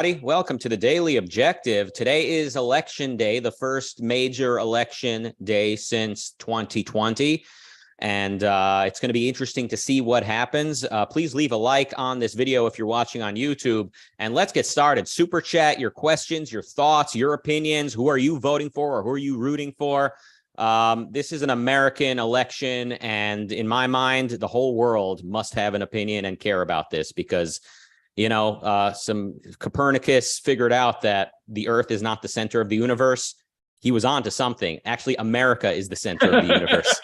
Welcome to the Daily Objective. Today is election day, the first major election day since 2020. And it's going to be interesting to see what happens. Please leave a like on this video if you're watching on YouTube. And let's get started. Super chat your questions, your thoughts, your opinions. Who are you voting for or who are you rooting for? This is an American election. And in my mind, the whole world must have an opinion and care about this because some Copernicus figured out that the Earth is not the center of the universe. He was on to something. Actually, America is the center of the universe.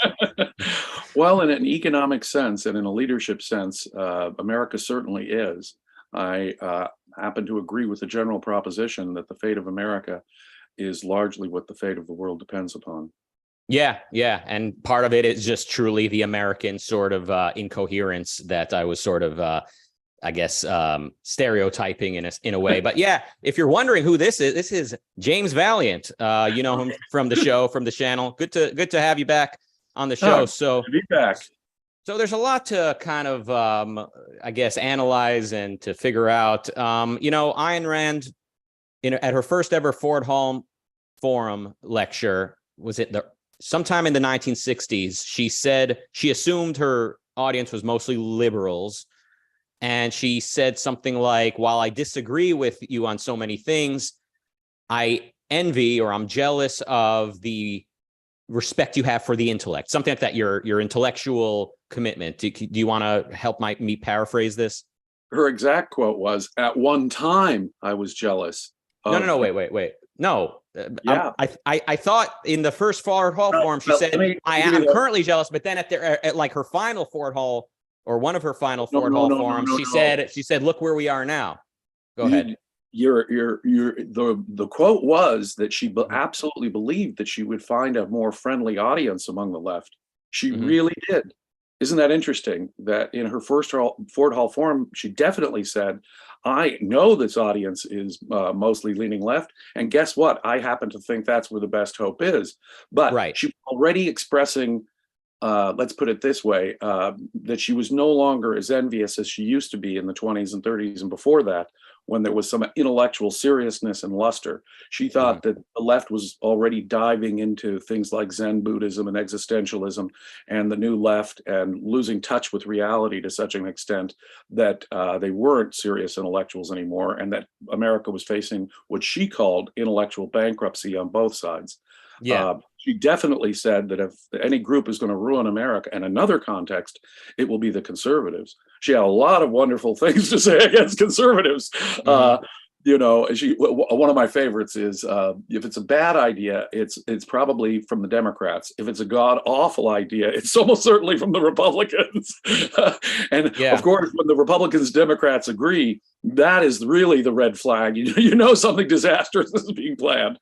Well, in an economic sense and in a leadership sense, America certainly is. I happen to agree with the general proposition that the fate of America is largely what the fate of the world depends upon. Yeah. And part of it is just truly the American sort of incoherence that I was sort of stereotyping in a way. But yeah, if you're wondering who this is James Valliant. You know him from the show, from the channel. Good to have you back on the show. So to be back. So there's a lot to kind of, analyze and to figure out. Ayn Rand, at her first ever Ford Hall Forum lecture, was it sometime in the 1960s, she said she assumed her audience was mostly liberals. And she said something like, while I disagree with you on so many things, I envy or I'm jealous of the respect you have for the intellect, something like that, your intellectual commitment. Do you want to help me paraphrase this? Her exact quote was, "At one time, I was jealous." No, wait. No. Yeah. I thought in the first Ford Hall Forum, she said, I am currently jealous, but then at her final Ford Hall, or one of her final Ford Hall forums, she said, "Look where we are now." Go ahead. The quote was that she absolutely believed that she would find a more friendly audience among the left. She really did. Isn't that interesting? That in her first Ford Hall forum, she definitely said, "I know this audience is mostly leaning left, and guess what? I happen to think that's where the best hope is." But she was already expressing. Let's put it this way, that she was no longer as envious as she used to be in the 20s and 30s and before that, when there was some intellectual seriousness and luster. She thought that the left was already diving into things like Zen Buddhism and existentialism and the new left and losing touch with reality to such an extent that they weren't serious intellectuals anymore, and that America was facing what she called intellectual bankruptcy on both sides. She definitely said that if any group is going to ruin America, in another context, it will be the conservatives. She had a lot of wonderful things to say against conservatives. One of my favorites is, if it's a bad idea, it's probably from the Democrats. If it's a god awful idea, it's almost certainly from the Republicans. Of course, when the Republicans, Democrats agree, that is really the red flag. You know something disastrous is being planned.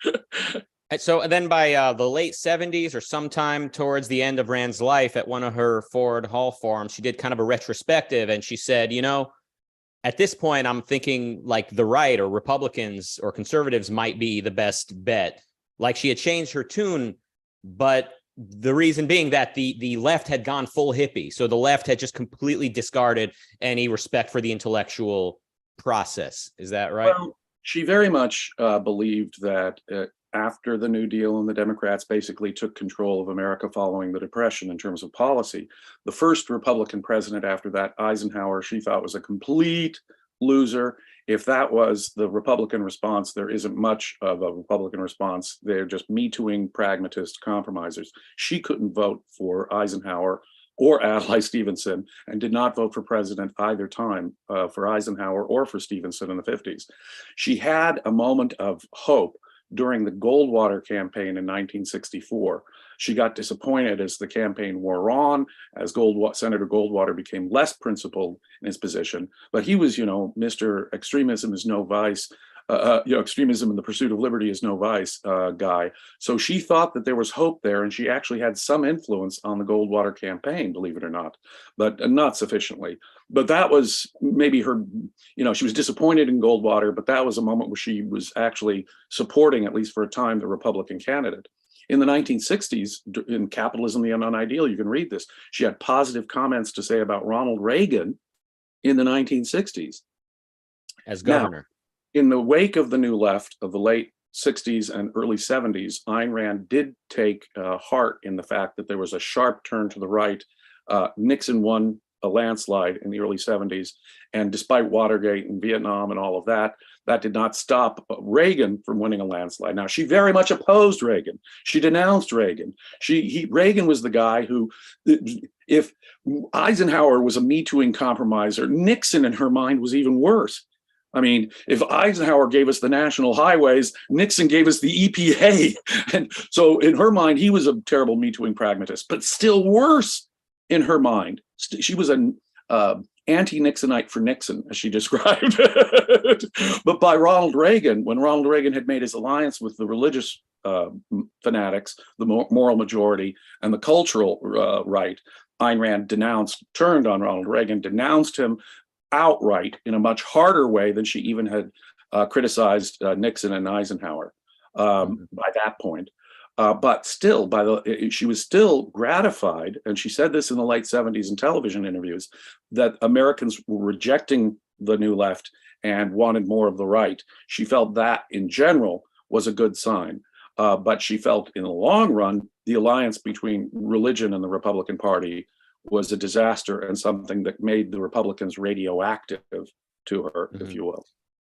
So then by the late 70s or sometime towards the end of Rand's life, at one of her Ford Hall forums, she did kind of a retrospective, and she said, at this point, I'm thinking like the right or Republicans or conservatives might be the best bet. Like she had changed her tune, but the reason being that the left had gone full hippie. So the left had just completely discarded any respect for the intellectual process. Is that right? Well, she very much believed that after the New Deal and the Democrats basically took control of America following the Depression in terms of policy, the first Republican president after that, Eisenhower, she thought was a complete loser. If that was the Republican response, there isn't much of a Republican response. They're just me-tooing pragmatist compromisers. She couldn't vote for Eisenhower or Adlai Stevenson, and did not vote for president either time for Eisenhower or for Stevenson in the 50s. She had a moment of hope during the Goldwater campaign in 1964. She got disappointed as the campaign wore on, as Senator Goldwater became less principled in his position. But he was, Mr. Extremism is no vice, extremism in the pursuit of liberty is no vice guy. So she thought that there was hope there, and she actually had some influence on the Goldwater campaign, believe it or not, but not sufficiently. But that was maybe her, she was disappointed in Goldwater, but that was a moment where she was actually supporting, at least for a time, the Republican candidate. In the 1960s, in Capitalism, the Unknown Ideal, you can read this, she had positive comments to say about Ronald Reagan in the 1960s. As governor. in the wake of the New Left of the late 60s and early 70s, Ayn Rand did take heart in the fact that there was a sharp turn to the right. Nixon won a landslide in the early 70s. And despite Watergate and Vietnam and all of that, that did not stop Reagan from winning a landslide. Now, she very much opposed Reagan. She denounced Reagan. Reagan was the guy who, if Eisenhower was a Me Tooing compromiser, Nixon in her mind was even worse. I mean, if Eisenhower gave us the national highways, Nixon gave us the EPA. And so in her mind, he was a terrible Me Tooing pragmatist, but still worse in her mind. She was an anti-Nixonite for Nixon, as she described it. But by Ronald Reagan, when Ronald Reagan had made his alliance with the religious fanatics, the moral majority, and the cultural right, Ayn Rand turned on Ronald Reagan, denounced him outright in a much harder way than she even had criticized Nixon and Eisenhower by that point. But still, she was still gratified, and she said this in the late 70s in television interviews, that Americans were rejecting the New Left and wanted more of the right. She felt that in general was a good sign. But she felt in the long run, the alliance between religion and the Republican Party was a disaster and something that made the Republicans radioactive to her, if you will.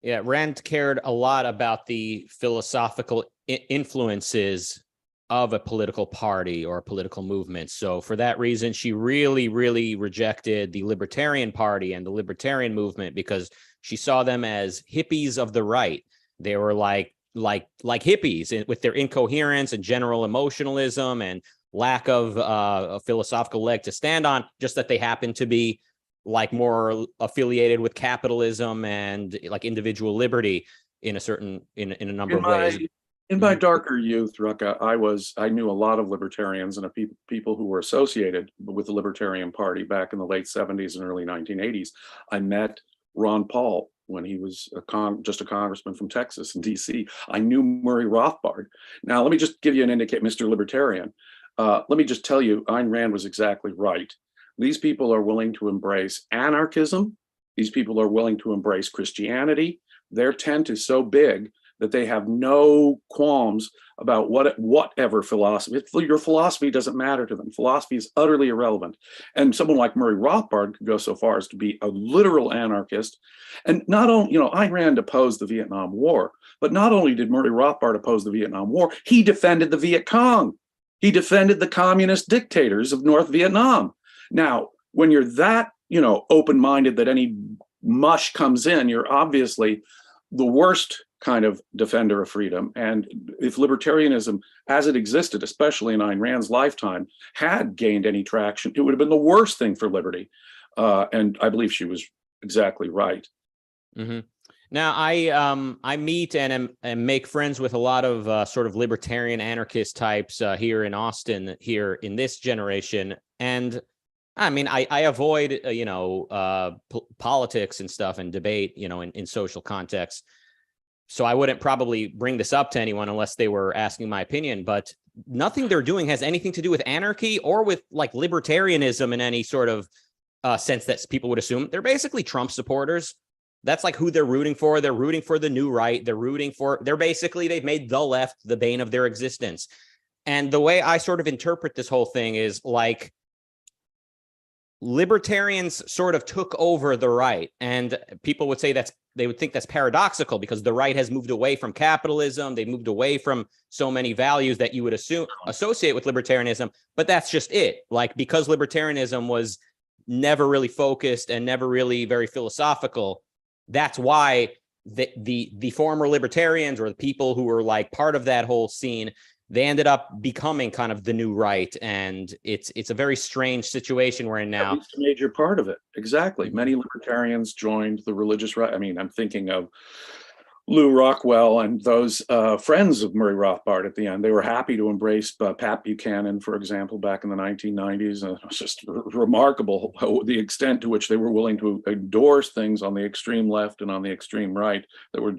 Yeah, Rand cared a lot about the philosophical influences of a political party or a political movement. So for that reason, she really, really rejected the Libertarian Party and the Libertarian movement because she saw them as hippies of the right. They were like hippies with their incoherence and general emotionalism and lack of a philosophical leg to stand on, just that they happen to be like more affiliated with capitalism and like individual liberty in a number of ways. In my darker youth, Rucka, I knew a lot of libertarians and people who were associated with the Libertarian Party back in the late 70s and early 1980s. I met Ron Paul when he was just a congressman from Texas and DC. I knew Murray Rothbard. Now, let me just give you an indicate, Mr. Libertarian. Let me just tell you, Ayn Rand was exactly right. These people are willing to embrace anarchism. These people are willing to embrace Christianity. Their tent is so big that they have no qualms about whatever philosophy. Your philosophy doesn't matter to them. Philosophy is utterly irrelevant. And someone like Murray Rothbard could go so far as to be a literal anarchist. And not only, Ayn Rand opposed the Vietnam War, but not only did Murray Rothbard oppose the Vietnam War, he defended the Viet Cong. He defended the communist dictators of North Vietnam. Now, when you're that, open-minded that any mush comes in, you're obviously the worst kind of defender of freedom. And if libertarianism, as it existed, especially in Ayn Rand's lifetime, had gained any traction, it would have been the worst thing for liberty. And I believe she was exactly right. Mm-hmm. Now, I meet and make friends with a lot of sort of libertarian anarchist types here in Austin, here in this generation. And I mean, I avoid, politics and stuff and debate, in social contexts. So I wouldn't probably bring this up to anyone unless they were asking my opinion. But nothing they're doing has anything to do with anarchy or with like libertarianism in any sort of sense that people would assume. They're basically Trump supporters. That's like who they're rooting for. They're rooting for the new right. They've made the left the bane of their existence. And the way I sort of interpret this whole thing is like libertarians sort of took over the right. And people would say they would think that's paradoxical because the right has moved away from capitalism. They've moved away from so many values that you would associate with libertarianism. But that's just it. Like, because libertarianism was never really focused and never really very philosophical, that's why the former libertarians or the people who were like part of that whole scene, they ended up becoming kind of the new right. And it's a very strange situation we're in now. It's a major part of it. Exactly. Many libertarians joined the religious right. I mean, I'm thinking of Lou Rockwell and those friends of Murray Rothbard at the end. They were happy to embrace Pat Buchanan, for example, back in the 1990s. And it was just remarkable the extent to which they were willing to endorse things on the extreme left and on the extreme right that were,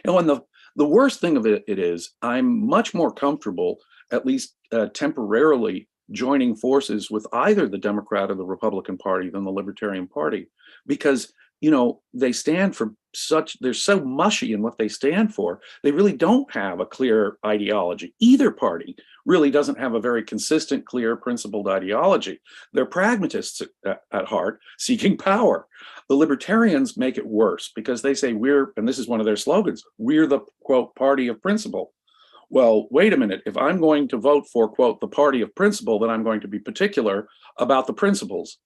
and the worst thing of it is I'm much more comfortable, at least temporarily, joining forces with either the Democrat or the Republican Party than the Libertarian Party, because they stand for they're so mushy in what they stand for. They really don't have a clear ideology. Either party really doesn't have a very consistent, clear, principled ideology. They're pragmatists at heart, seeking power. The libertarians make it worse because they say and this is one of their slogans, we're the, quote, party of principle. Well, wait a minute. If I'm going to vote for, quote, the party of principle, then I'm going to be particular about the principles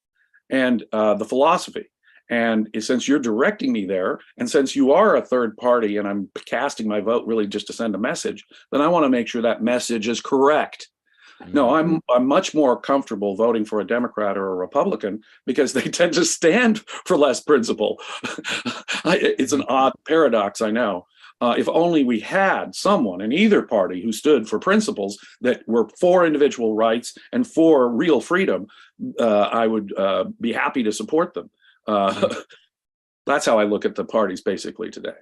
and the philosophy. And since you're directing me there, and since you are a third party and I'm casting my vote really just to send a message, then I want to make sure that message is correct. No, I'm much more comfortable voting for a Democrat or a Republican because they tend to stand for less principle. It's an odd paradox, I know. If only we had someone in either party who stood for principles that were for individual rights and for real freedom, I would be happy to support them. That's how I look at the parties basically today.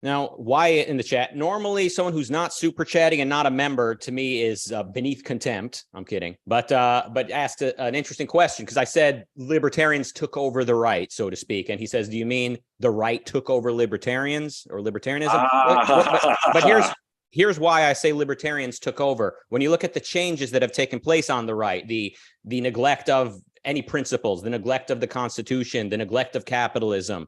Now, Wyatt in the chat, normally someone who's not super chatting and not a member to me is beneath contempt. I'm kidding. But asked an interesting question because I said libertarians took over the right, so to speak. And he says, do you mean the right took over libertarians or libertarianism? But here's why I say libertarians took over. When you look at the changes that have taken place on the right, the neglect of any principles, the neglect of the Constitution, the neglect of capitalism.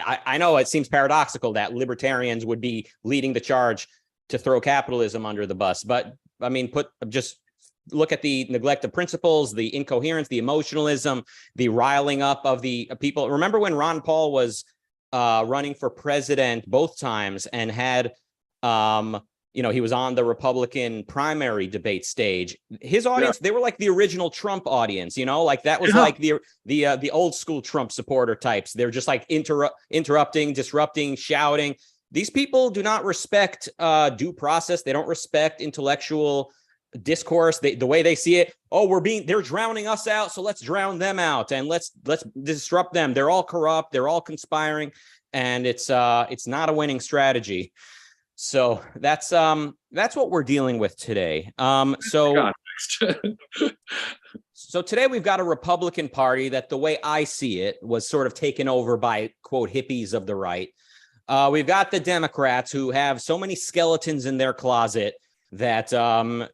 I know it seems paradoxical that libertarians would be leading the charge to throw capitalism under the bus, but I mean, just look at the neglect of principles, the incoherence, the emotionalism, the riling up of the people. Remember when Ron Paul was running for president both times and had he was on the Republican primary debate stage. His audience, they were like the original Trump audience, like that was like the old school Trump supporter types. They're just like interrupting, disrupting, shouting. These people do not respect due process. They don't respect intellectual discourse. The way they see it, they're drowning us out, so let's drown them out and let's disrupt them. They're all corrupt. They're all conspiring, and it's not a winning strategy. So that's what we're dealing with today. So today we've got a Republican Party that, the way I see it, was sort of taken over by, quote, hippies of the right. We've got the Democrats who have so many skeletons in their closet that I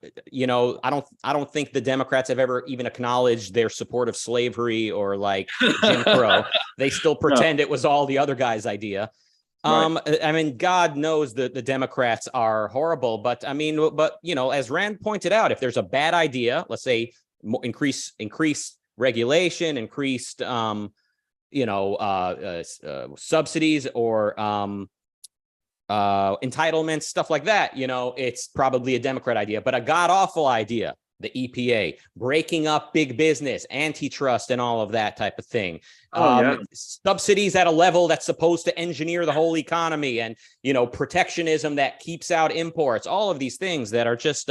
don't think the Democrats have ever even acknowledged their support of slavery or like Jim Crow. They still pretend it was all the other guy's idea. Right. I mean, God knows that the Democrats are horrible, but as Rand pointed out, if there's a bad idea, let's say increase regulation, increased, subsidies or entitlements, stuff like that, it's probably a Democrat idea, but a god awful idea, the EPA, breaking up big business, antitrust, and all of that type of thing. Subsidies at a level that's supposed to engineer the whole economy, and protectionism that keeps out imports. All of these things that are just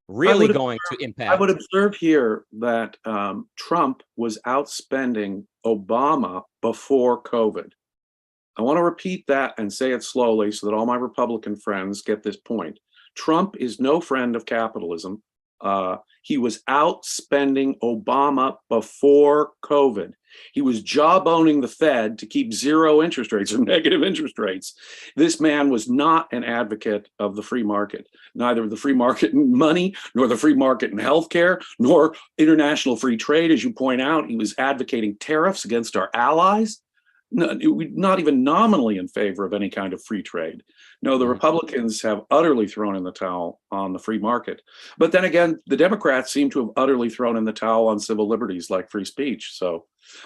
really going to impact. I would observe here that Trump was outspending Obama before COVID. I want to repeat that and say it slowly so that all my Republican friends get this point. Trump is no friend of capitalism. He was outspending Obama before COVID. He was jawboning the Fed to keep zero interest rates or negative interest rates. This man was not an advocate of the free market, neither the free market in money, nor the free market in healthcare, nor international free trade. As you point out, he was advocating tariffs against our allies. Not even nominally in favor of any kind of free trade. No, the Republicans have utterly thrown in the towel on the free market. But then again, the Democrats seem to have utterly thrown in the towel on civil liberties like free speech.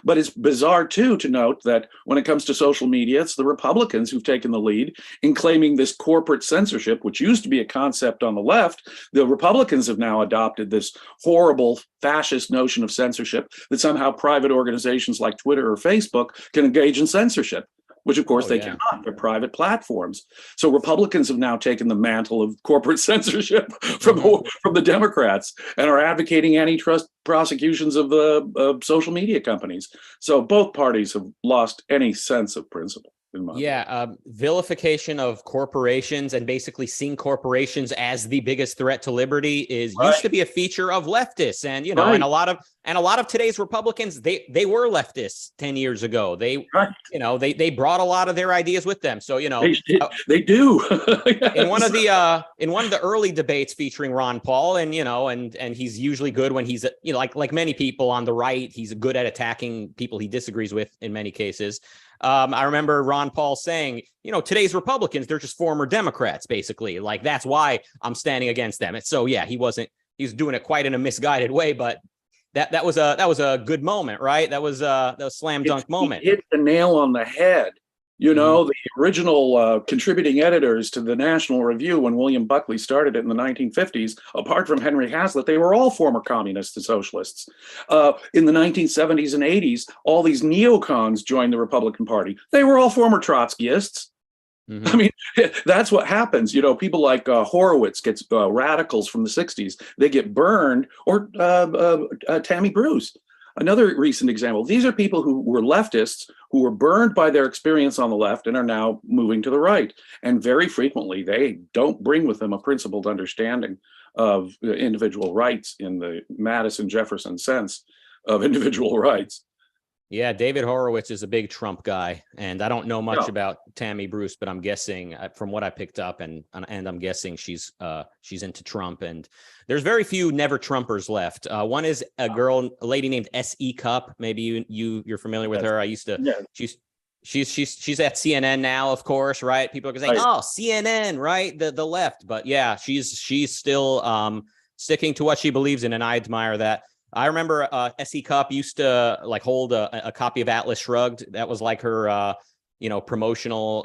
But it's bizarre, too, to note that when it comes to social media, it's the Republicans who've taken the lead in claiming this corporate censorship, which used to be a concept on the left. The Republicans have now adopted this horrible fascist notion of censorship, that somehow private organizations like Twitter or Facebook can engage in censorship, which of course they cannot. They're private platforms. So Republicans have now taken the mantle of corporate censorship from the Democrats and are advocating antitrust prosecutions of the social media companies. So both parties have lost any sense of principle. in my Yeah, vilification of corporations and basically seeing corporations as the biggest threat to liberty is used to be a feature of leftists, and and a lot of today's Republicans, they were leftists 10 years ago. They they brought a lot of their ideas with them. So they do. in one of the early debates featuring Ron Paul, and and he's usually good when he's like many people on the right, he's good at attacking people he disagrees with in many cases. I remember Ron Paul saying, today's Republicans, they're just former Democrats, basically. Like, that's why I'm standing against them. And so, yeah, he's doing it quite in a misguided way, but that was a good moment, right? That was a slam dunk moment. He hit the nail on the head. The original contributing editors to the National Review when William Buckley started it in the 1950s, apart from Henry Hazlitt, they were all former communists and socialists. In the 1970s and 80s, all these neocons joined the Republican Party. They were all former Trotskyists. I mean, that's what happens. People like Horowitz gets radicals from the 60s. They get burned, or Tammy Bruce. Another recent example, these are people who were leftists who were burned by their experience on the left and are now moving to the right. And very frequently, they don't bring with them a principled understanding of individual rights in the Madison Jefferson sense of individual rights. Yeah, David Horowitz is a big Trump guy, and I don't know much about Tammy Bruce, but I'm guessing from what I picked up, and I'm guessing she's into Trump. And there's very few never Trumpers left. One is a lady named S.E. Cupp. Maybe you're familiar with her. I used to. Yeah. She's at CNN now, of course, right? People are saying, "Oh, CNN, right? The left," but yeah, she's still sticking to what she believes in, and I admire that. I remember S.E. Cupp used to hold a copy of Atlas Shrugged. That was like her, promotional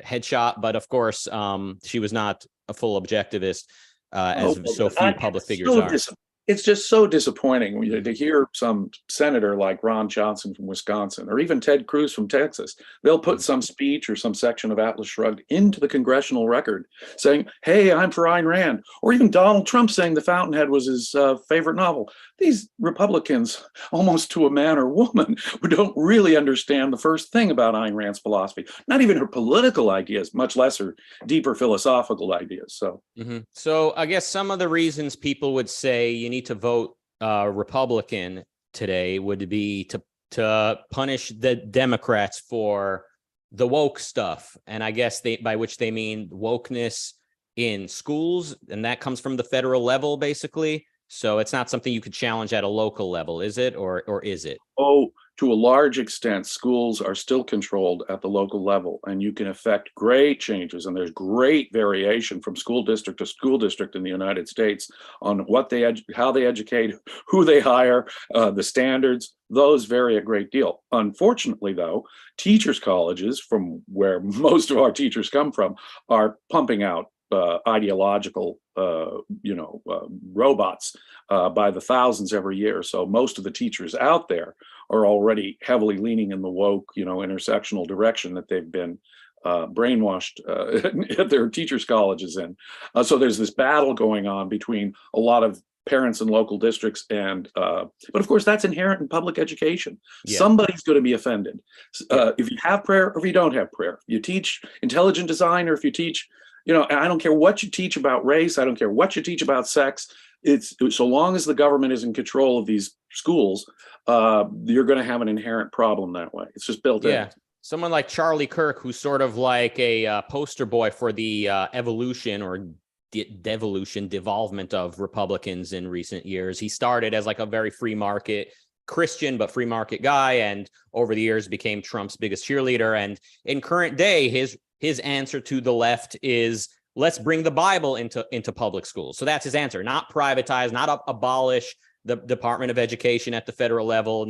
headshot. But of course, she was not a full objectivist, as so few public figures are. It's just so disappointing to hear some senator like Ron Johnson from Wisconsin, or even Ted Cruz from Texas. They'll put some speech or some section of Atlas Shrugged into the congressional record saying, "Hey, I'm for Ayn Rand," or even Donald Trump saying The Fountainhead was his favorite novel. These Republicans, almost to a man or woman, who don't really understand the first thing about Ayn Rand's philosophy, not even her political ideas, much less her deeper philosophical ideas. So I guess some of the reasons people would say you need to vote Republican today would be to punish the Democrats for the woke stuff. And I guess by which they mean wokeness in schools, and that comes from the federal level, basically. So it's not something you could challenge at a local level, is it? Or is it? Oh, to a large extent, schools are still controlled at the local level, and you can affect great changes. And there's great variation from school district to school district in the United States on what how they educate, who they hire, the standards. Those vary a great deal. Unfortunately, though, teachers' colleges, from where most of our teachers come from, are pumping out ideological robots by the thousands every year. So most of the teachers out there are already heavily leaning in the woke, intersectional direction that they've been brainwashed at their teachers' colleges in. So there's this battle going on between a lot of parents in local districts, and but of course that's inherent in public education. Yeah. Somebody's going to be offended if you have prayer or if you don't have prayer. You teach intelligent design, or if you teach, I don't care what you teach about race. I don't care what you teach about sex. It's so long as the government is in control of these schools, you're going to have an inherent problem that way. It's just built in. Someone like Charlie Kirk, who's sort of like a poster boy for the evolution or devolvement of Republicans in recent years. He started as like a very free market Christian, but free market guy, and over the years became Trump's biggest cheerleader. And in current day, his answer to the left is, let's bring the Bible into public schools. So that's his answer. Not privatize, not abolish the Department of Education at the federal level.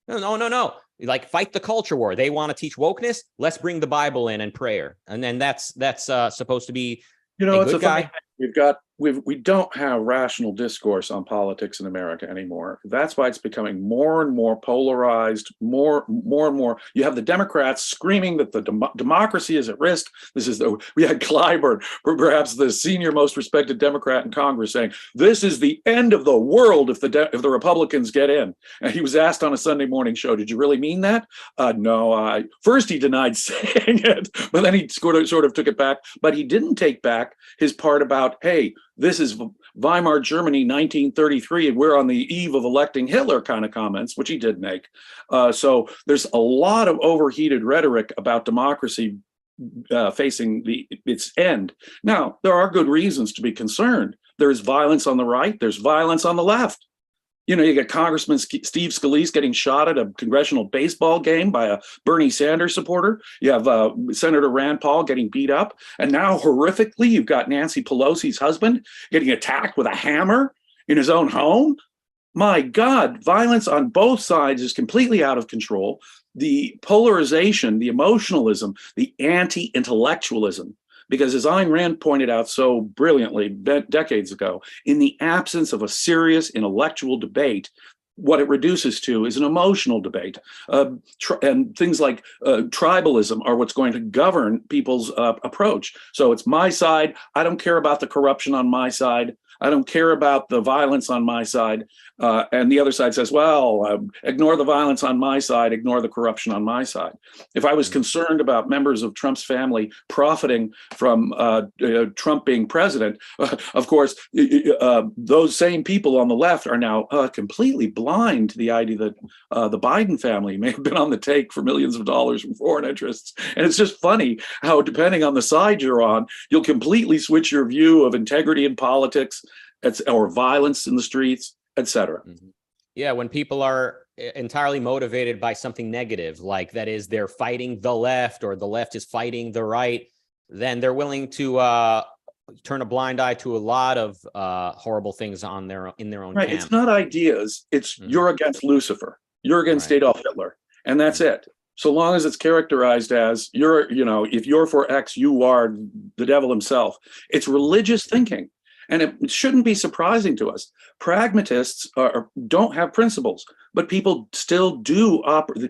No. Like, fight the culture war. They want to teach wokeness. Let's bring the Bible in and prayer. And then that's supposed to be a good guy. We've got we don't have rational discourse on politics in America anymore. That's why it's becoming more and more polarized, more and more. You have the Democrats screaming that the democracy is at risk. We had Clyburn, perhaps the senior most respected Democrat in Congress, saying this is the end of the world if the Republicans get in. And he was asked on a Sunday morning show, "Did you really mean that?" No. First he denied saying it, but then he sort of took it back. But he didn't take back his part about, hey, this is Weimar Germany 1933, and we're on the eve of electing Hitler kind of comments, which he did make. So there's a lot of overheated rhetoric about democracy facing its end. Now, there are good reasons to be concerned. There's violence on the right. There's violence on the left. You know, you get Congressman Steve Scalise getting shot at a congressional baseball game by a Bernie Sanders supporter. You have Senator Rand Paul getting beat up. And now, horrifically, you've got Nancy Pelosi's husband getting attacked with a hammer in his own home. My God, violence on both sides is completely out of control. The polarization, the emotionalism, the anti-intellectualism. Because as Ayn Rand pointed out so brilliantly decades ago, in the absence of a serious intellectual debate, what it reduces to is an emotional debate. And things like tribalism are what's going to govern people's approach. So it's my side. I don't care about the corruption on my side. I don't care about the violence on my side. And the other side says, well, ignore the violence on my side, ignore the corruption on my side. If I was concerned about members of Trump's family profiting from Trump being president, of course, those same people on the left are now completely blind to the idea that the Biden family may have been on the take for millions of dollars from foreign interests. And it's just funny how, depending on the side you're on, you'll completely switch your view of integrity in politics or violence in the streets, etc. Mm-hmm. Yeah, when people are entirely motivated by something negative, like that is they're fighting the left or the left is fighting the right, then they're willing to turn a blind eye to a lot of horrible things in their own Right. camp. It's not ideas. It's you're against Lucifer. You're against Adolf Hitler. And that's it. So long as it's characterized as if you're for X, you are the devil himself. It's religious thinking. And it shouldn't be surprising to us. Pragmatists don't have principles, but people still do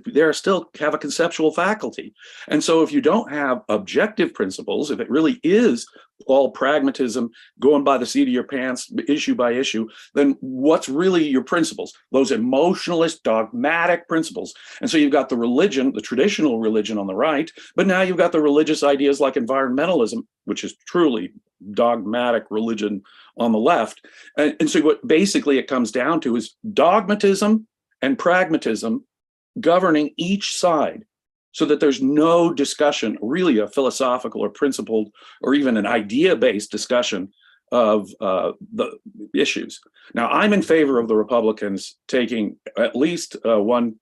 they still have a conceptual faculty. And so if you don't have objective principles, if it really is all pragmatism, going by the seat of your pants, issue by issue, then what's really your principles? Those emotionalist, dogmatic principles. And so you've got the religion, the traditional religion on the right, but now you've got the religious ideas like environmentalism, which is truly dogmatic religion on the left. And so what basically it comes down to is dogmatism and pragmatism governing each side, so that there's no discussion, really a philosophical or principled or even an idea-based discussion of the issues. Now, I'm in favor of the Republicans taking at least one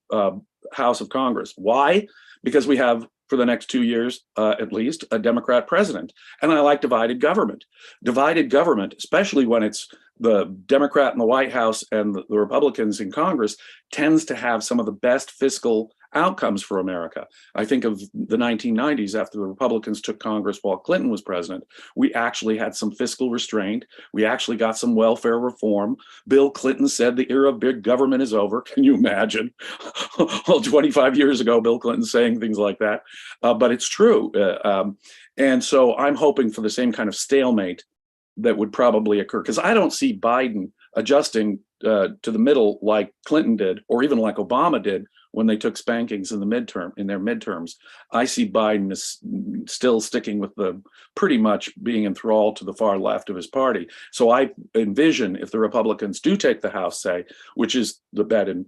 House of Congress. Why? Because we have, for the next 2 years, at least, a Democrat president. And I like divided government. Divided government, especially when it's the Democrat in the White House and the Republicans in Congress, tends to have some of the best fiscal outcomes for America. I think of the 1990s after the Republicans took Congress while Clinton was president. We actually had some fiscal restraint. We actually got some welfare reform. Bill Clinton said the era of big government is over. Can you imagine? Well, 25 years ago, Bill Clinton saying things like that. But it's true. And so I'm hoping for the same kind of stalemate that would probably occur, because I don't see Biden adjusting to the middle like Clinton did, or even like Obama did when they took spankings in their midterms. I see Biden as still sticking with pretty much being enthralled to the far left of his party. So I envision, if the Republicans do take the House, say, which is the bet in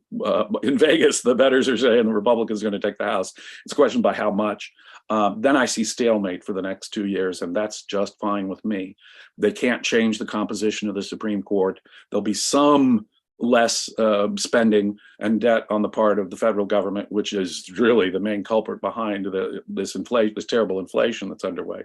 Vegas, the bettors are saying the Republicans are going to take the House. It's a question by how much. Then I see stalemate for the next 2 years, and that's just fine with me. They can't change the composition of the Supreme Court. There'll be some less spending and debt on the part of the federal government, which is really the main culprit behind this terrible inflation that's underway.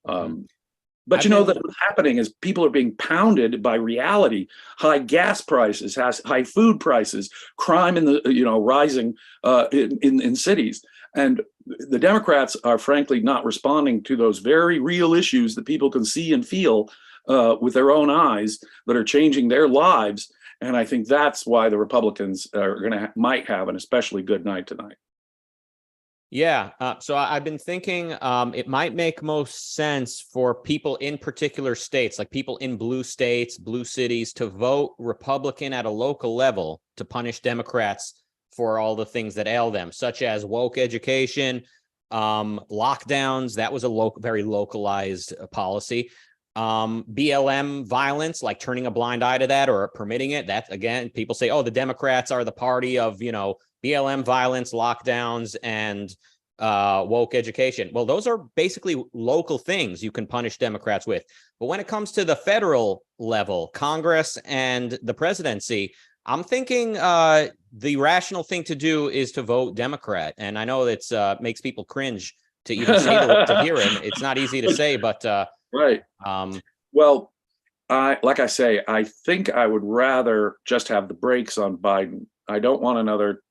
But that what's happening is people are being pounded by reality. High gas prices, high food prices, crime rising in cities. And the Democrats are frankly not responding to those very real issues that people can see and feel with their own eyes that are changing their lives. And I think that's why the Republicans are going to might have an especially good night tonight. Yeah. So I've been thinking it might make most sense for people in particular states, like people in blue states, blue cities, to vote Republican at a local level to punish Democrats for all the things that ail them, such as woke education, lockdowns. That was a very localized policy. BLM violence, like turning a blind eye to that or permitting it. That, again, people say, oh, the Democrats are the party of, BLM violence, lockdowns, and woke education. Well, those are basically local things you can punish Democrats with. But when it comes to the federal level, Congress and the presidency, I'm thinking the rational thing to do is to vote Democrat. And I know it's makes people cringe to even say to hear it. It's not easy to say, but right. Well, like I say, I think I would rather just have the brakes on Biden. I don't want another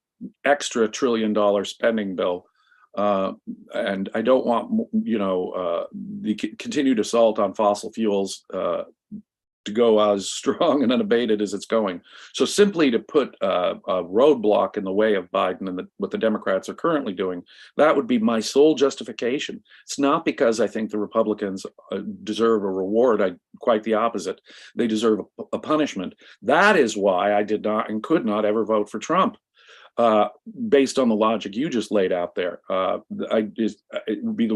extra $1 trillion spending bill. And I don't want, the continued assault on fossil fuels to go as strong and unabated as it's going. So simply to put a roadblock in the way of Biden and what the Democrats are currently doing, that would be my sole justification. It's not because I think the Republicans deserve a reward. Quite the opposite. They deserve a punishment. That is why I did not and could not ever vote for Trump. Based on the logic you just laid out there, it would be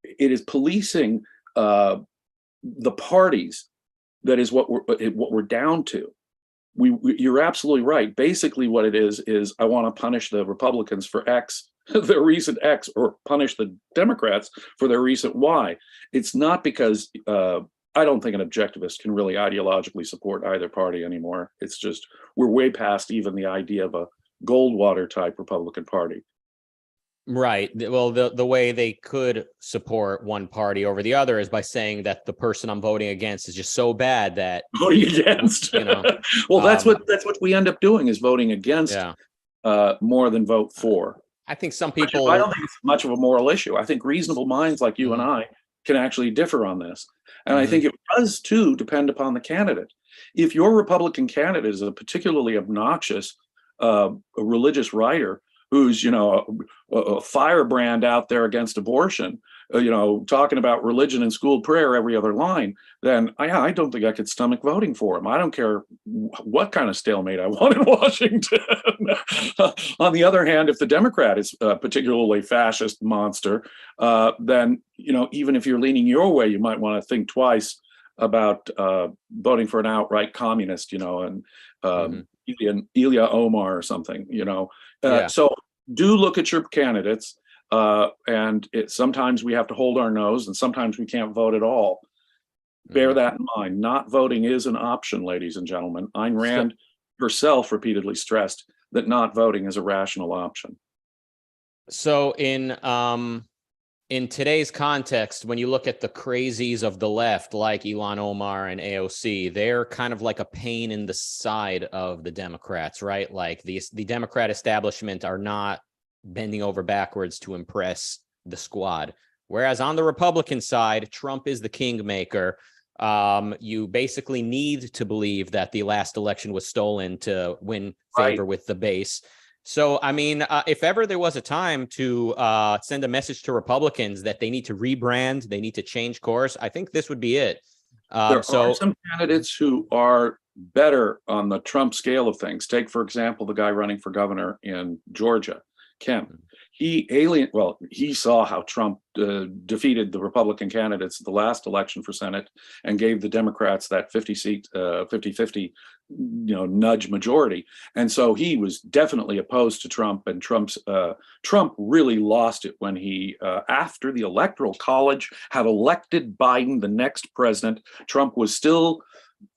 it is policing the parties that is what we're down to. You're absolutely right. Basically, what it is I want to punish the Republicans for X, their recent X, or punish the Democrats for their recent Y. It's not because I don't think an objectivist can really ideologically support either party anymore. It's just we're way past even the idea of a Goldwater type Republican Party. Right. Well, the way they could support one party over the other is by saying that the person I'm voting against is just so bad that voting against. Well, that's what we end up doing, is voting against more than vote for. I think some people. I don't think it's much of a moral issue. I think reasonable minds like you and I can actually differ on this. And I think it does, too, depend upon the candidate. If your Republican candidate is a particularly obnoxious religious writer who's, a firebrand out there against abortion, talking about religion and school prayer every other line, then I don't think I could stomach voting for him. I don't care what kind of stalemate I want in Washington. On the other hand, if the Democrat is a particularly fascist monster, then, even if you're leaning your way, you might want to think twice about voting for an outright communist, and Ilya Omar or something, So do look at your candidates, and sometimes we have to hold our nose, and sometimes we can't vote at all. Bear that in mind. Not voting is an option, ladies and gentlemen. Ayn Rand herself repeatedly stressed that not voting is a rational option. So in today's context, when you look at the crazies of the left, like Ilhan Omar and AOC, they're kind of like a pain in the side of the Democrats, right? Like the Democrat establishment are not bending over backwards to impress the squad. Whereas on the Republican side, Trump is the kingmaker. You basically need to believe that the last election was stolen to win favor with the base. So, I mean, if ever there was a time to send a message to Republicans that they need to rebrand, they need to change course, I think this would be it. There are some candidates who are better on the Trump scale of things. Take, for example, the guy running for governor in Georgia, Kemp. He saw how Trump defeated the Republican candidates at the last election for Senate and gave the Democrats that 50-50 nudge majority. And so he was definitely opposed to Trump, and Trump really lost it when he, after the Electoral College had elected Biden the next president. Trump was still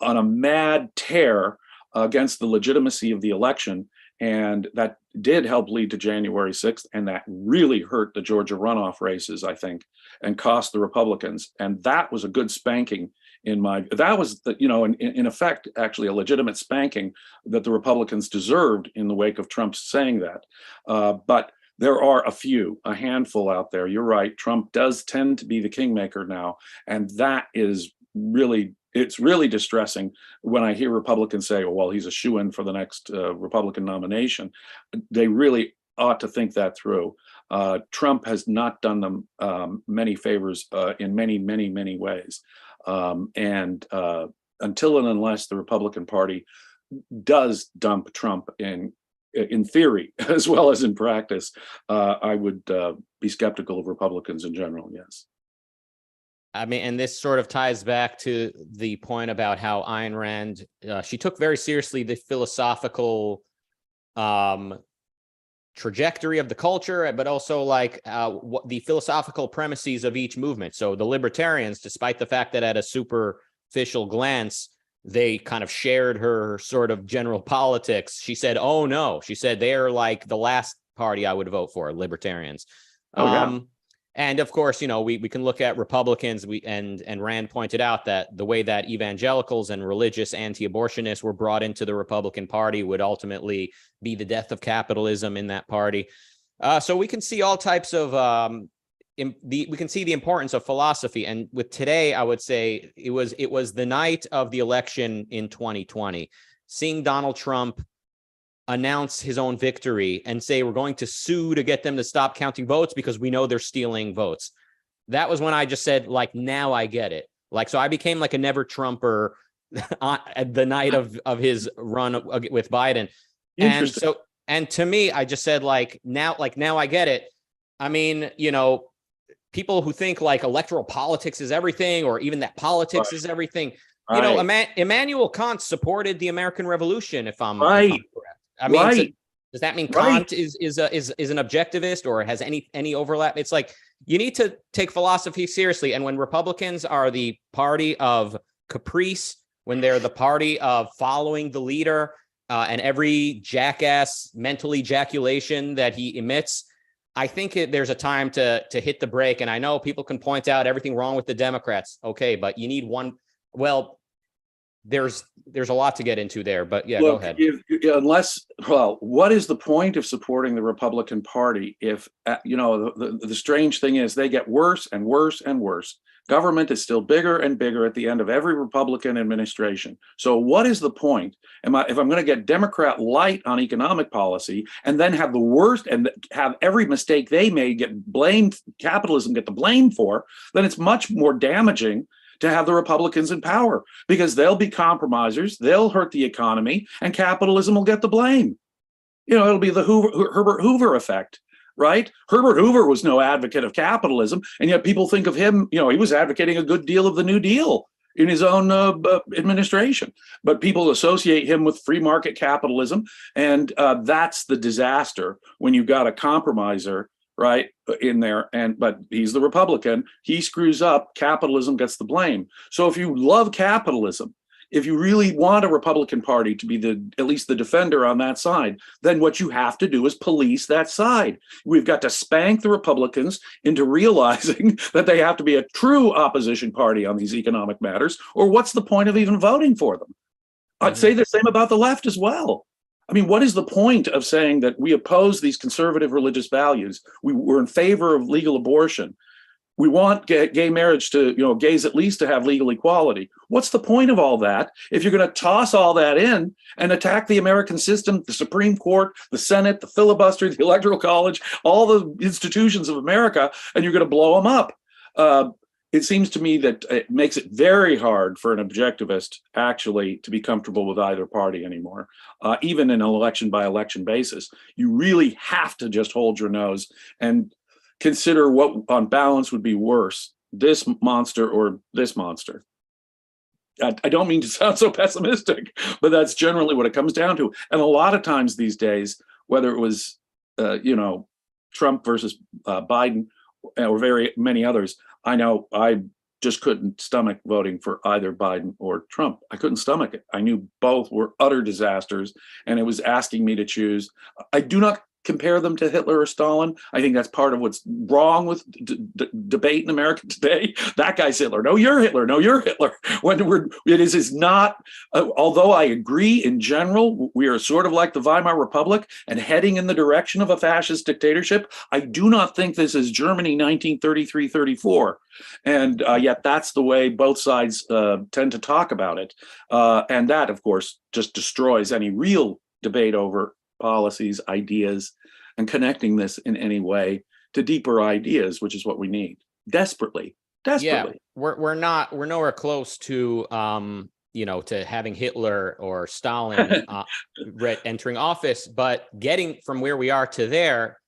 on a mad tear against the legitimacy of the election. And that did help lead to January 6th. And that really hurt the Georgia runoff races, I think, and cost the Republicans. And that was a good spanking that was, in effect, actually a legitimate spanking that the Republicans deserved in the wake of Trump saying that. But there are a handful out there. You're right. Trump does tend to be the kingmaker now. And that is it's really distressing when I hear Republicans say, "Oh, well, he's a shoo-in for the next Republican nomination." They really ought to think that through. Trump has not done them many favors in many ways. And until and unless the Republican Party does dump Trump in theory as well as in practice, I would be skeptical of Republicans in general. Yes. I mean, and this sort of ties back to the point about how Ayn Rand, she took very seriously the philosophical trajectory of the culture, but also like what the philosophical premises of each movement. So the libertarians, despite the fact that at a superficial glance, they kind of shared her sort of general politics, she said, oh no, she said, they're like the last party I would vote for, libertarians. Oh, yeah. And of course, you know, we can look at Republicans. And Rand pointed out that the way that evangelicals and religious anti-abortionists were brought into the Republican Party would ultimately be the death of capitalism in that party. So we can see all types of we can see the importance of philosophy. And with today, I would say it was the night of the election in 2020, seeing Donald Trump announce his own victory and say, we're going to sue to get them to stop counting votes because we know they're stealing votes. That was when I just said, like, now I get it. Like, so I became like a never Trumper at the night of his run with Biden. And to me, I just said, now I get it. I mean, you know, people who think like electoral politics is everything, or even that politics is everything. You know, Immanuel Kant supported the American Revolution, if I'm correct. I mean, so does that mean Kant is an objectivist or has any overlap? It's like, you need to take philosophy seriously. And when Republicans are the party of caprice, when they're the party of following the leader and every jackass mental ejaculation that he emits, I think there's a time to hit the brake. And I know people can point out everything wrong with the Democrats. Okay, but you need one. Well, there's a lot to get into there, but yeah, look, go ahead. What is the point of supporting the Republican Party if, you know, the strange thing is they get worse and worse and worse. Government is still bigger and bigger at the end of every Republican administration. So what is the point? If I'm going to get Democrat light on economic policy and then have the worst and have every mistake they made get blamed, capitalism get the blame for, then it's much more damaging to have the Republicans in power, because they'll be compromisers, they'll hurt the economy, and capitalism will get the blame. You know, it'll be the Herbert Hoover effect, right? Herbert Hoover was no advocate of capitalism, and yet people think of him, you know, he was advocating a good deal of the New Deal in his own administration. But people associate him with free market capitalism, and that's the disaster when you've got a compromiser right in there, but he's the Republican, he screws up, capitalism gets the blame. So if you love capitalism, if you really want a Republican Party to be at least the defender on that side, then what you have to do is police that side. We've got to spank the Republicans into realizing that they have to be a true opposition party on these economic matters, or what's the point of even voting for them? I'd say the same about the left as well. I mean, what is the point of saying that we oppose these conservative religious values? We're in favor of legal abortion. We want gay marriage to, you know, gays at least to have legal equality. What's the point of all that if you're going to toss all that in and attack the American system, the Supreme Court, the Senate, the filibuster, the Electoral College, all the institutions of America, and you're going to blow them up? It seems to me that it makes it very hard for an objectivist actually to be comfortable with either party anymore, even in an election by election basis. You really have to just hold your nose and consider what on balance would be worse, this monster or this monster. I don't mean to sound so pessimistic, but that's generally what it comes down to. And a lot of times these days, whether it was, you know, Trump versus Biden or very many others, I know I just couldn't stomach voting for either Biden or Trump. I couldn't stomach it. I knew both were utter disasters, and it was asking me to choose. I do not compare them to Hitler or Stalin. I think that's part of what's wrong with debate in America today. That guy's Hitler. No, you're Hitler. No, you're Hitler. When it is not, although I agree in general, we are sort of like the Weimar Republic and heading in the direction of a fascist dictatorship. I do not think this is Germany 1933-34. And yet that's the way both sides tend to talk about it. And that, of course, just destroys any real debate over policies, ideas, and connecting this in any way to deeper ideas, which is what we need desperately. Yeah, we're nowhere close to to having Hitler or Stalin entering office, but getting from where we are to there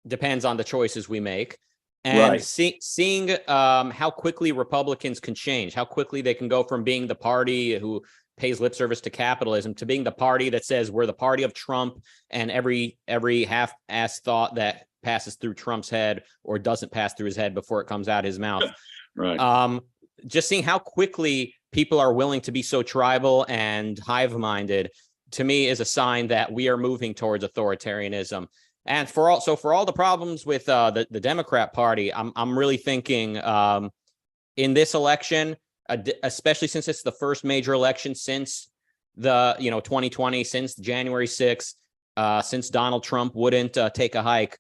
depends on the choices we make. And seeing how quickly Republicans can change, how quickly they can go from being the party who pays lip service to capitalism to being the party that says we're the party of Trump, and every half-assed thought that passes through Trump's head or doesn't pass through his head before it comes out his mouth. Right. Just seeing how quickly people are willing to be so tribal and hive-minded, to me, is a sign that we are moving towards authoritarianism. And for all the problems with the Democrat Party, I'm really thinking in this election, especially since it's the first major election since the 2020, since January 6th, since Donald Trump wouldn't take a hike.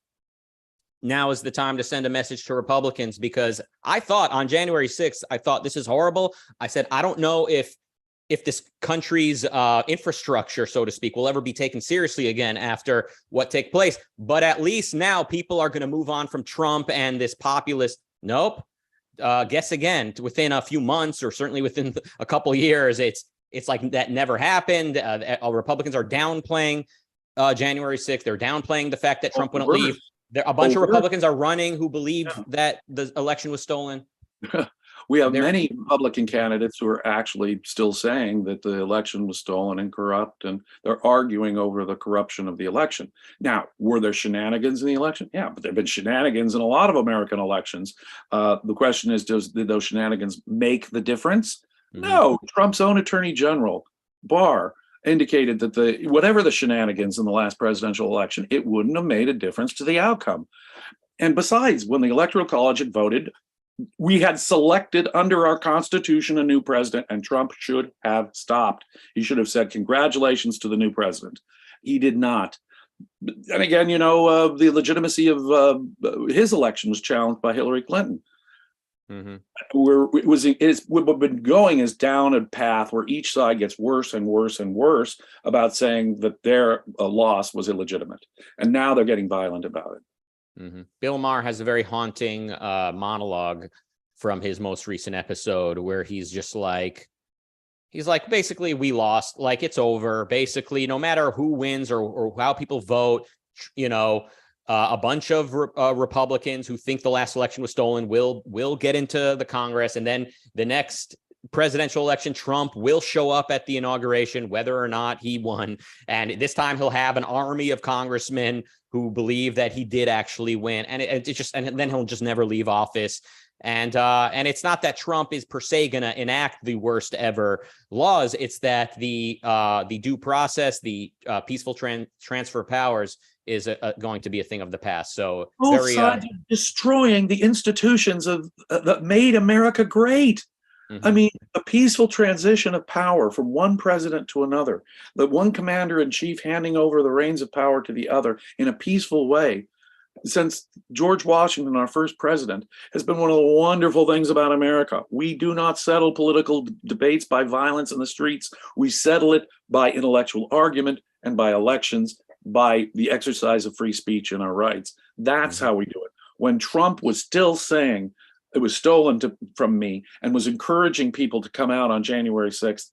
Now is the time to send a message to Republicans, because I thought on January 6th, I thought this is horrible. I said, I don't know if this country's infrastructure, so to speak, will ever be taken seriously again after what took place. But at least now people are going to move on from Trump and this populist. Nope. Guess again, within a few months, or certainly within a couple years, it's like that never happened. Republicans are downplaying January 6th. They're downplaying the fact that Trump wouldn't leave. A bunch of Republicans are running who believe that the election was stolen. We have many Republican candidates who are actually still saying that the election was stolen and corrupt, and they're arguing over the corruption of the election. Now, were there shenanigans in the election? Yeah, but there have been shenanigans in a lot of American elections. The question is, did those shenanigans make the difference? Mm-hmm. No. Trump's own Attorney General, Barr, indicated that whatever the shenanigans in the last presidential election, it wouldn't have made a difference to the outcome. And besides, when the Electoral College had voted, we had selected under our Constitution a new president, and Trump should have stopped. He should have said, congratulations to the new president. He did not. And again, the legitimacy of his election was challenged by Hillary Clinton. Mm-hmm. We've been going is down a path where each side gets worse and worse and worse about saying that their loss was illegitimate. And now they're getting violent about it. Mm-hmm. Bill Maher has a very haunting monologue from his most recent episode where he's like, basically, we lost, like, it's over. Basically, no matter who wins or how people vote, a bunch of Republicans who think the last election was stolen will get into the Congress, and then the next presidential election, Trump will show up at the inauguration, whether or not he won. And this time he'll have an army of congressmen who believe that he did actually win. And and then he'll just never leave office. And it's not that Trump is per se going to enact the worst ever laws. It's that the due process, the peaceful transfer of powers is going to be a thing of the past. So both sides are destroying the institutions that made America great. Mm-hmm. I mean, a peaceful transition of power from one president to another, the one commander in chief handing over the reins of power to the other in a peaceful way. Since George Washington, our first president, has been one of the wonderful things about America. We do not settle political debates by violence in the streets. We settle it by intellectual argument and by elections, by the exercise of free speech and our rights. That's mm-hmm. how we do it. When Trump was still saying it was stolen from me and was encouraging people to come out on January 6th,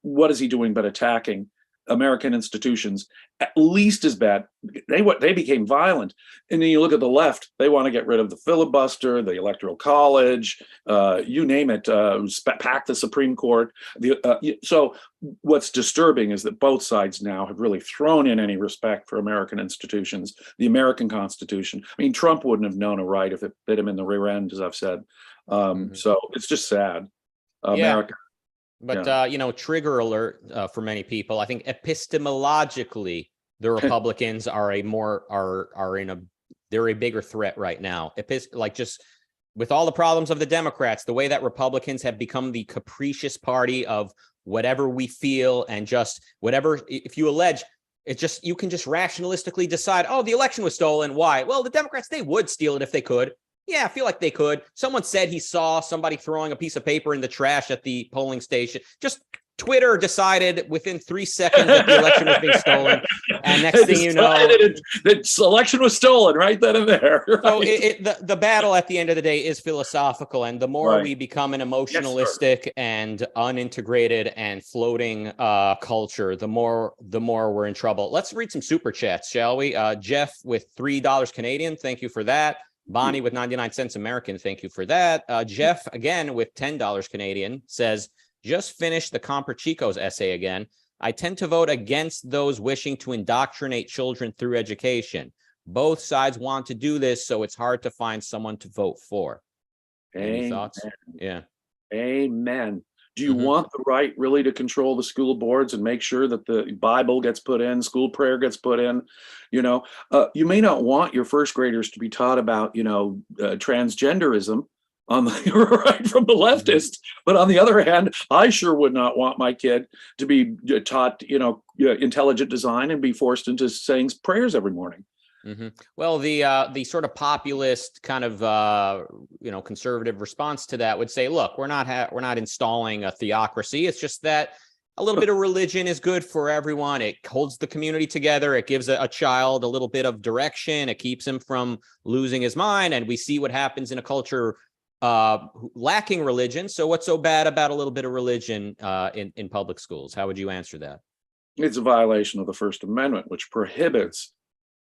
what is he doing but attacking American institutions at least as bad? They became violent. And then you look at the left, they want to get rid of the filibuster, the Electoral College, you name it, pack the Supreme Court. So what's disturbing is that both sides now have really thrown in any respect for American institutions, the American Constitution. I mean, Trump wouldn't have known a right if it bit him in the rear end, as I've said. So it's just sad. America. But, trigger alert for many people. I think epistemologically, the Republicans are they're a bigger threat right now. Like, just with all the problems of the Democrats, the way that Republicans have become the capricious party of whatever we feel, and just whatever, if you allege, you can just rationalistically decide, oh, the election was stolen. Why? Well, the Democrats, they would steal it if they could. Yeah, I feel like they could. Someone said he saw somebody throwing a piece of paper in the trash at the polling station. Just Twitter decided within 3 seconds that the election was being stolen. And next thing you know, the election was stolen right then and there. Right? So the battle at the end of the day is philosophical. And the more we become an emotionalistic and unintegrated and floating culture, the more we're in trouble. Let's read some super chats, shall we? Jeff with $3 Canadian. Thank you for that. Bonnie with 99 cents American. Thank you for that. Jeff, again, with $10 Canadian, says, just finished the Comperchico's essay again. I tend to vote against those wishing to indoctrinate children through education. Both sides want to do this, so it's hard to find someone to vote for. Any thoughts? Yeah. Amen. Do you want the right really to control the school boards and make sure that the Bible gets put in, school prayer gets put in? You know, you may not want your first graders to be taught about, transgenderism on the right from the leftists, but on the other hand, I sure would not want my kid to be taught, intelligent design and be forced into saying prayers every morning. Well, the sort of populist kind of conservative response to that would say, look, we're not installing a theocracy. It's just that a little bit of religion is good for everyone. It holds the community together. It gives a child a little bit of direction. It keeps him from losing his mind. And we see what happens in a culture lacking religion. So what's so bad about a little bit of religion in public schools? How would you answer that? It's a violation of the First Amendment, which prohibits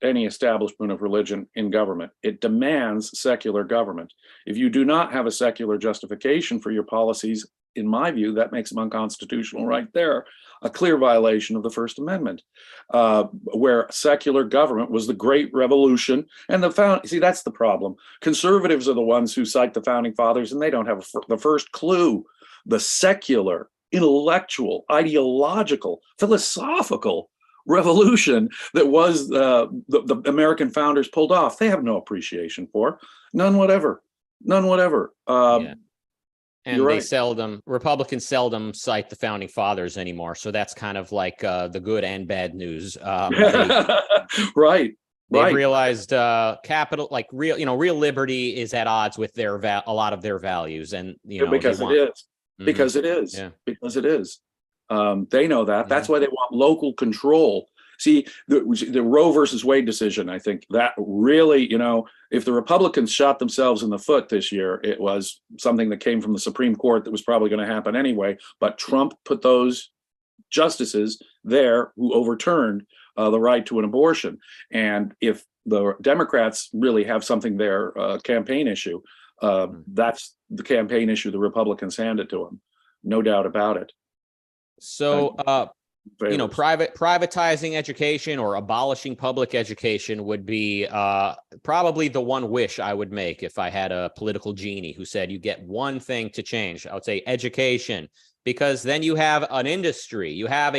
any establishment of religion in government. It demands secular government. If you do not have a secular justification for your policies, in my view, that makes them unconstitutional right there. A clear violation of the First Amendment, where secular government was the great revolution. And see, that's the problem. Conservatives are the ones who cite the founding fathers, and they don't have the first clue. The secular, intellectual, ideological, philosophical revolution that was the American founders pulled off, they have no appreciation for. None whatever. And Republicans seldom cite the founding fathers anymore. So that's kind of like the good and bad news. Right. They've realized capital, like real liberty is at odds with a lot of their values. And, because it is. They know that. That's why they want local control. See, the Roe versus Wade decision, I think that really, if the Republicans shot themselves in the foot this year, it was something that came from the Supreme Court that was probably going to happen anyway. But Trump put those justices there who overturned the right to an abortion. And if the Democrats really have something there, campaign issue, that's the campaign issue the handed to them. No doubt about it. So, privatizing education or abolishing public education would be probably the one wish I would make if I had a political genie who said you get one thing to change. I would say education, because then you have an industry. You have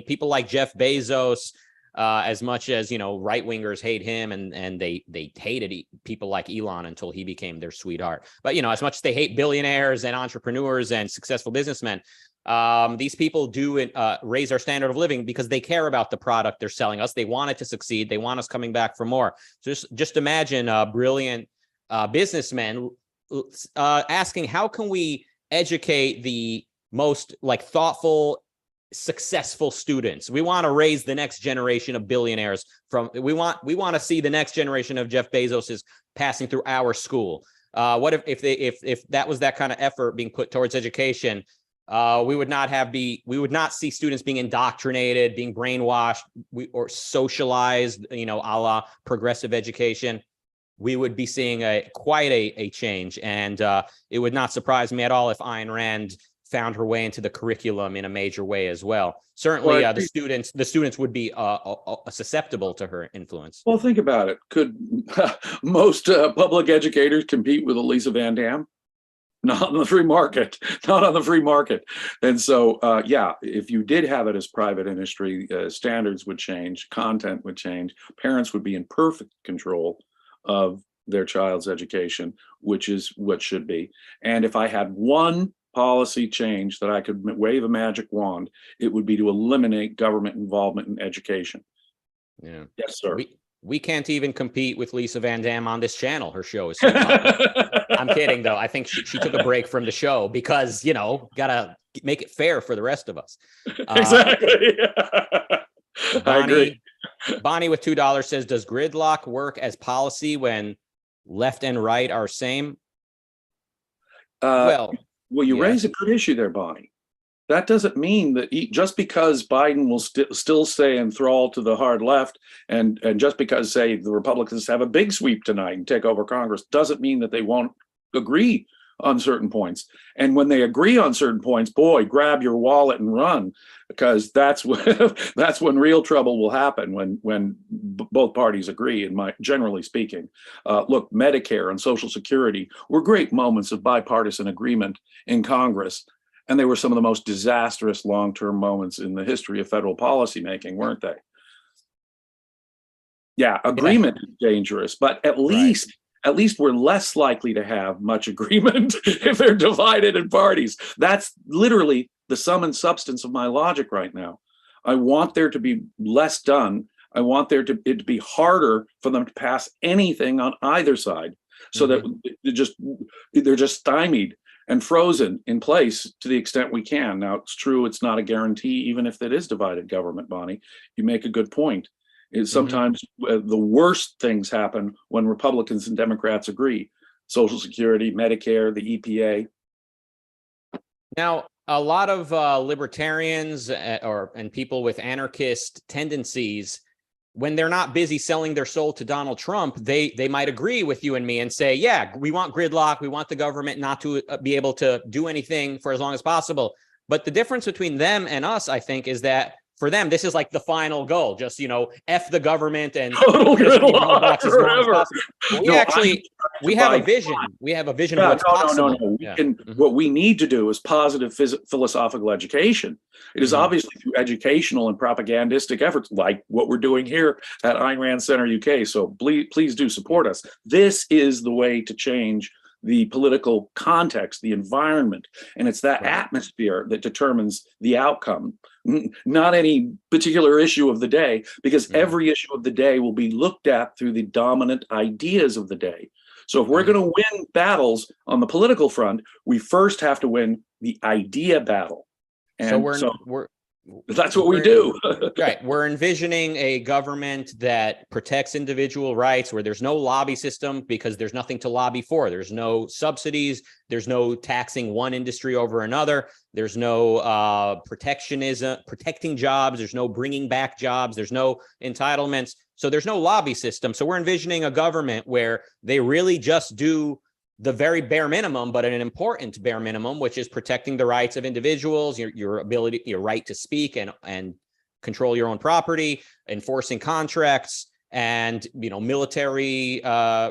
people like Jeff Bezos, as much as, right-wingers hate him and they hated people like Elon until he became their sweetheart. But, as much as they hate billionaires and entrepreneurs and successful businessmen, these people do raise our standard of living because they care about the product they're selling us. They want it to succeed. They want us coming back for more. So just imagine brilliant businessmen asking, how can we educate the most thoughtful, successful students? We want to raise the next generation of billionaires we want to see the next generation of Jeff Bezos passing through our school. What if that was that kind of effort being put towards education? We would not see students being indoctrinated, being brainwashed, or socialized, a la progressive education. We would be seeing quite a change. And it would not surprise me at all if Ayn Rand found her way into the curriculum in a major way as well. Certainly, the students would be susceptible to her influence. Well, think about it. Could most public educators compete with Elisa Van Dam? not on the free market, not on the free market. And so, yeah, if you did have it as private industry, standards would change, content would change, parents would be in perfect control of their child's education, which is what should be. And if I had one policy change that I could wave a magic wand, it would be to eliminate government involvement in education. Yeah. Yes, sir. We can't even compete with Lisa Van Dam on this channel. Her show is so popular. I'm kidding, though. I think she took a break from the show because, gotta make it fair for the rest of us. Exactly. I agree. Bonnie with $2 says, does gridlock work as policy when left and right are same? Well, you raise a good issue there, Bonnie. That doesn't mean that just because Biden will still stay enthralled to the hard left, and just because, say, the Republicans have a big sweep tonight and take over Congress, doesn't mean that they won't agree on certain points. And when they agree on certain points, boy, grab your wallet and run, because that's when real trouble will happen, when both parties agree. Generally speaking, look, Medicare and Social Security were great moments of bipartisan agreement in Congress. And they were some of the most disastrous long-term moments in the history of federal policymaking, weren't they? Yeah, agreement is dangerous, but at least we're less likely to have much agreement if they're divided in parties. That's literally the sum and substance of my logic right now. I want there to be less done. I want it to be harder for them to pass anything on either side, so that they're just stymied and frozen in place to the extent we can. Now, it's true, it's not a guarantee, even if it is divided government, Bonnie. You make a good point. Sometimes the worst things happen when Republicans and Democrats agree. Social Security, Medicare, the EPA. Now, a lot of libertarians and people with anarchist tendencies, when they're not busy selling their soul to Donald Trump, they might agree with you and me and say, yeah, we want gridlock. We want the government not to be able to do anything for as long as possible. But the difference between them and us, I think, is that for them, this is like the final goal. Just, F the government and roadblocks as long as possible. We have a vision. We have a vision of what's possible. No. What we need to do is positive philosophical education. It is obviously through educational and propagandistic efforts like what we're doing here at Ayn Rand Center UK. So please do support us. This is the way to change the political context, the environment, and it's that atmosphere that determines the outcome, not any particular issue of the day, because every issue of the day will be looked at through the dominant ideas of the day. So if we're going to win battles on the political front, we first have to win the idea battle. And that's what we do. Right. We're envisioning a government that protects individual rights, where there's no lobby system because there's nothing to lobby for. There's no subsidies. There's no taxing one industry over another. There's no protecting jobs. There's no bringing back jobs. There's no entitlements. So there's no lobby system. So we're envisioning a government where they really just do the very bare minimum, but an important bare minimum, which is protecting the rights of individuals, your ability, your right to speak and control your own property, enforcing contracts, and military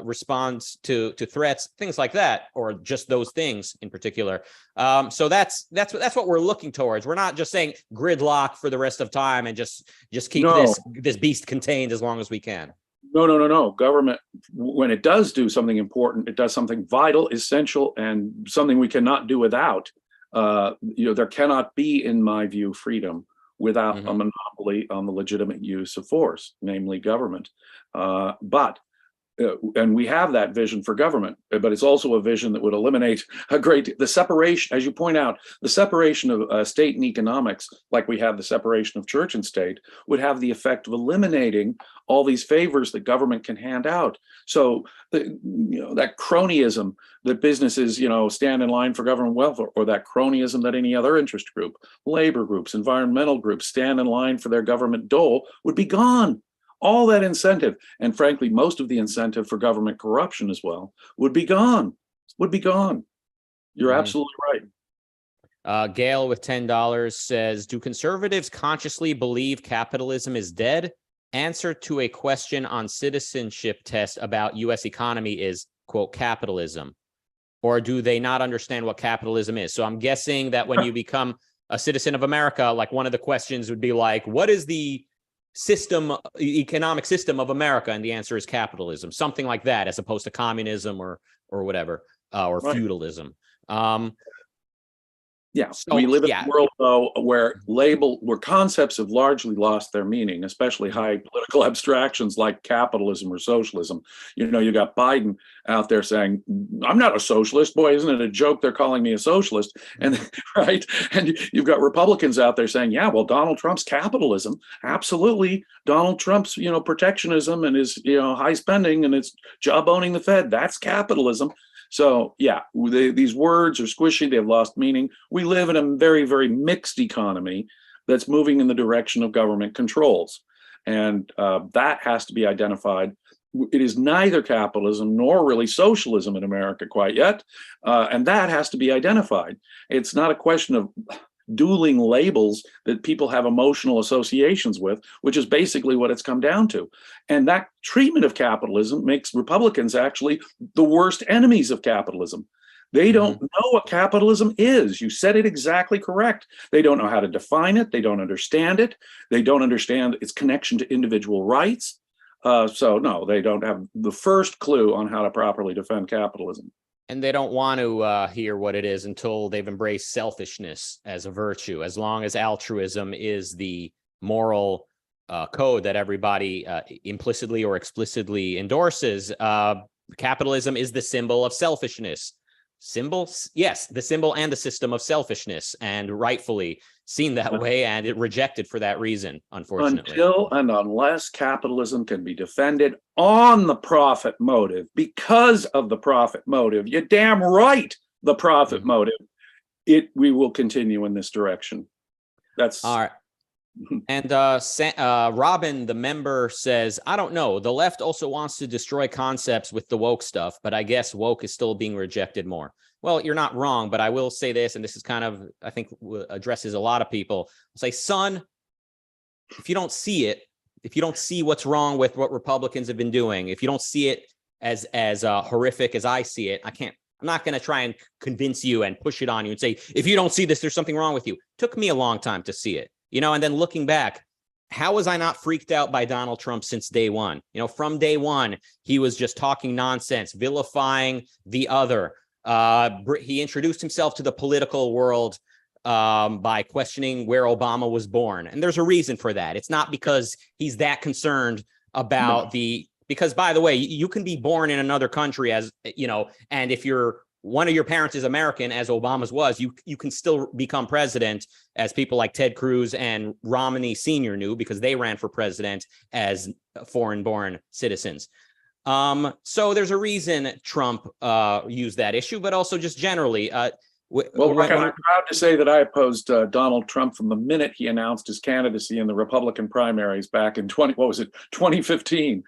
response to threats, things like that, or just those things in particular. So that's what we're looking towards. We're not just saying gridlock for the rest of time and just keep this beast contained as long as we can. No. Government, when it does do something important, it does something vital, essential, and something we cannot do without. There cannot be, in my view, freedom without a monopoly on the legitimate use of force, namely government. And we have that vision for government, but it's also a vision that would eliminate the separation, as you point out, the separation of state and economics, like we have the separation of church and state, would have the effect of eliminating all these favors that government can hand out. So that cronyism that businesses, stand in line for government welfare, or that cronyism that any other interest group, labor groups, environmental groups stand in line for their government dole, would be gone. All that incentive, and frankly, most of the incentive for government corruption as well, would be gone. You're absolutely right. Gail with $10 says, do conservatives consciously believe capitalism is dead? Answer to a question on citizenship test about U.S. economy is, quote, capitalism. or do they not understand what capitalism is? So I'm guessing that when you become a citizen of America, like one of the questions would be like, what is the economic system of America? And the answer is capitalism, something like that, as opposed to communism or whatever, or Right. feudalism. Yeah, So, we live in a world, though, where concepts have largely lost their meaning, especially high political abstractions like capitalism or socialism. You know, you got Biden out there saying, "I'm not a socialist." Boy, isn't it a joke? They're calling me a socialist, and right. And you've got Republicans out there saying, "Yeah, well, Donald Trump's capitalism, absolutely. Donald Trump's, protectionism and his, high spending and his job owning the Fed. That's capitalism." So, yeah, these words are squishy. They've lost meaning. We live in a very, very mixed economy that's moving in the direction of government controls. And that has to be identified. It is neither capitalism nor really socialism in America quite yet. And that has to be identified. It's not a question of dueling labels that people have emotional associations with, which is basically what it's come down to. And that treatment of capitalism makes Republicans actually the worst enemies of capitalism. They don't know what capitalism is. You said it exactly correct. They don't know how to define it. They don't understand it. They don't understand its connection to individual rights. So no, they don't have the first clue on how to properly defend capitalism. And they don't want to hear what it is until they've embraced selfishness as a virtue. As long as altruism is the moral code that everybody implicitly or explicitly endorses, capitalism is the symbol of selfishness. Symbols? Yes, the symbol and the system of selfishness, and rightfully seen that way, and it rejected for that reason, unfortunately. Until and unless capitalism can be defended on the profit motive, because of the profit motive, you're damn right, the profit motive, we will continue in this direction. That's all right. And Robin, the member, says, I don't know. The left also wants to destroy concepts with the woke stuff, but I guess woke is still being rejected more. Well, you're not wrong, but I will say this, and this is kind of, I think, addresses a lot of people. I'll say, son, if you don't see it, if you don't see what's wrong with what Republicans have been doing, if you don't see it as horrific as I see it, I'm not going to try and convince you and push it on you and say, if you don't see this, there's something wrong with you. It took me a long time to see it. And then looking back, how was I not freaked out by Donald Trump since day one? From day one, he was just talking nonsense, vilifying the other. He introduced himself to the political world by questioning where Obama was born. And there's a reason for that. It's not because he's that concerned about because, by the way, you can be born in another country and if one of your parents is American, as Obama's was, you can still become president, as people like Ted Cruz and Romney Sr. knew, because they ran for president as foreign-born citizens. So there's a reason Trump used that issue, but also just generally. I'm proud to say that I opposed Donald Trump from the minute he announced his candidacy in the Republican primaries back in 2015.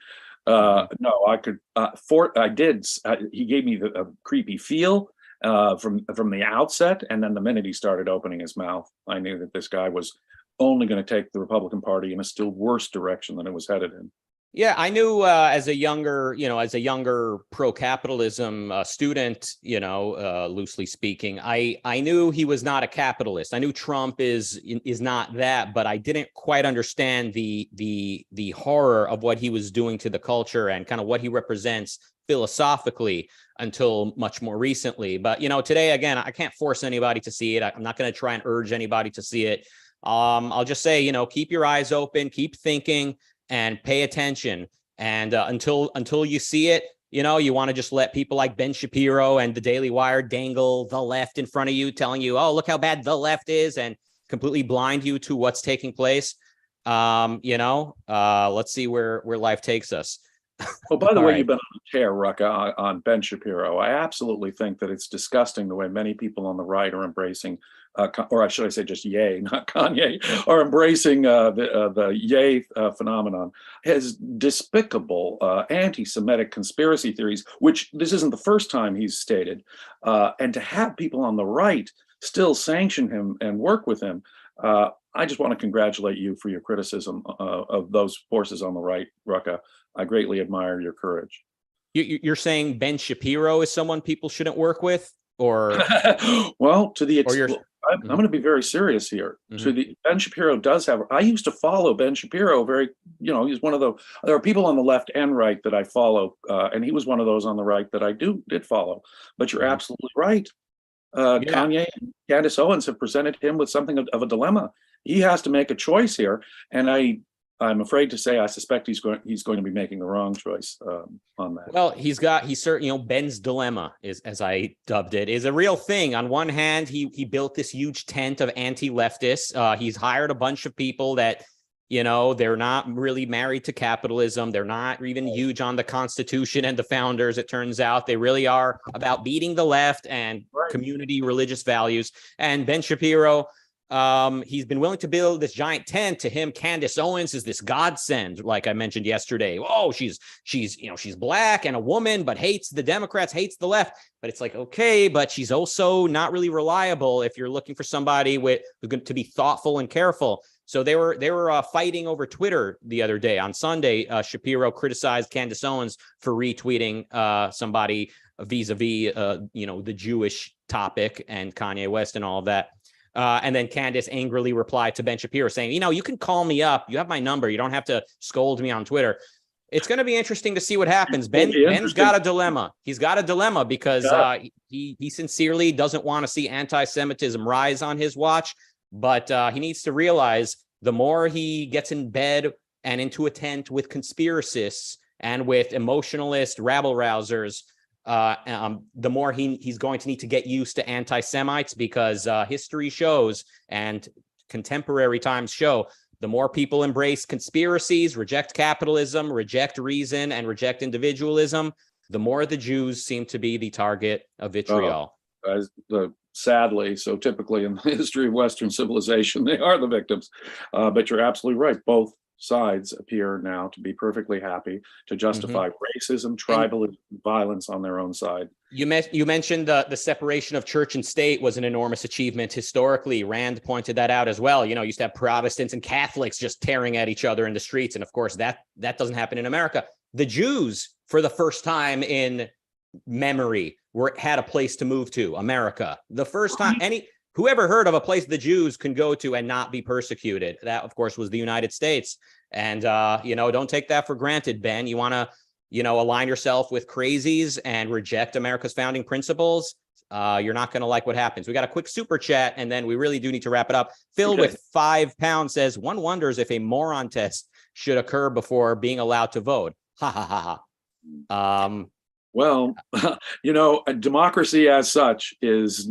No, I did. He gave me a creepy feel from the outset. And then the minute he started opening his mouth, I knew that this guy was only going to take the Republican Party in a still worse direction than it was headed in. Yeah, I knew as a younger pro-capitalism student, loosely speaking, I knew he was not a capitalist. I knew Trump is not that, but I didn't quite understand the horror of what he was doing to the culture and kind of what he represents philosophically until much more recently. But today, again, I can't force anybody to see it. I'm not going to try and urge anybody to see it. I'll just say, keep your eyes open, keep thinking, and pay attention. And until you see it, you want to just let people like Ben Shapiro and the Daily Wire dangle the left in front of you, telling you, oh, look how bad the left is, and completely blind you to what's taking place. Let's see where life takes us. Oh, by the way, you've been on a tear, Rucka, on Ben Shapiro. I absolutely think that it's disgusting the way many people on the right are embracing, or should I say just Ye, not Kanye, are embracing the Ye phenomenon as despicable anti-Semitic conspiracy theories, which this isn't the first time he's stated. And to have people on the right still sanction him and work with him, I just want to congratulate you for your criticism of those forces on the right, Rucka. I greatly admire your courage. You're saying Ben Shapiro is someone people shouldn't work with, or well, to the or you're I'm going to be very serious here. To the Ben Shapiro does have. I used to follow Ben Shapiro very. He's one of the. There are people on the left and right that I follow, and he was one of those on the right that I did follow. But you're absolutely right. Kanye and Candace Owens have presented him with something of a dilemma. He has to make a choice here, and I'm afraid to say I suspect he's going to be making the wrong choice on that. Well, he's certainly, Ben's dilemma, is, as I dubbed it, is a real thing. On one hand, he built this huge tent of anti-leftists. He's hired a bunch of people that, they're not really married to capitalism. They're not even huge on the Constitution and the founders. It turns out they really are about beating the left and community religious values. And Ben Shapiro, he's been willing to build this giant tent. To him, Candace Owens is this godsend, like I mentioned yesterday. Oh, she's black and a woman, but hates the Democrats, hates the left. But it's like, okay, but she's also not really reliable if you're looking for somebody who's going to be thoughtful and careful. So they were fighting over Twitter the other day. On Sunday, Shapiro criticized Candace Owens for retweeting somebody vis-a-vis the Jewish topic and Kanye West and all of that. And then Candace angrily replied to Ben Shapiro saying, you can call me up. You have my number. You don't have to scold me on Twitter. It's going to be interesting to see what happens. Ben's got a dilemma. He's got a dilemma because he sincerely doesn't want to see anti-Semitism rise on his watch. But he needs to realize the more he gets in bed and into a tent with conspiracists and with emotionalist rabble-rousers, the more he's going to need to get used to anti-Semites, because history shows and contemporary times show the more people embrace conspiracies, reject capitalism, reject reason, and reject individualism, the more the Jews seem to be the target of vitriol. Sadly, so typically in the history of Western civilization, they are the victims. But you're absolutely right. Both sides appear now to be perfectly happy to justify racism, tribalism, violence on their own side. You mentioned the separation of church and state was an enormous achievement historically. Rand pointed that out as well. You used to have Protestants and Catholics just tearing at each other in the streets. And of course, that doesn't happen in America. The Jews, for the first time in memory, had a place to move to, America. The first time whoever heard of a place the Jews can go to and not be persecuted? That, of course, was the United States. And, don't take that for granted, Ben. You want to, align yourself with crazies and reject America's founding principles. You're not going to like what happens. We got a quick super chat, and then we really do need to wrap it up. Phil with £5 says, one wonders if a moron test should occur before being allowed to vote. Ha, ha, ha, ha. Well, a democracy as such is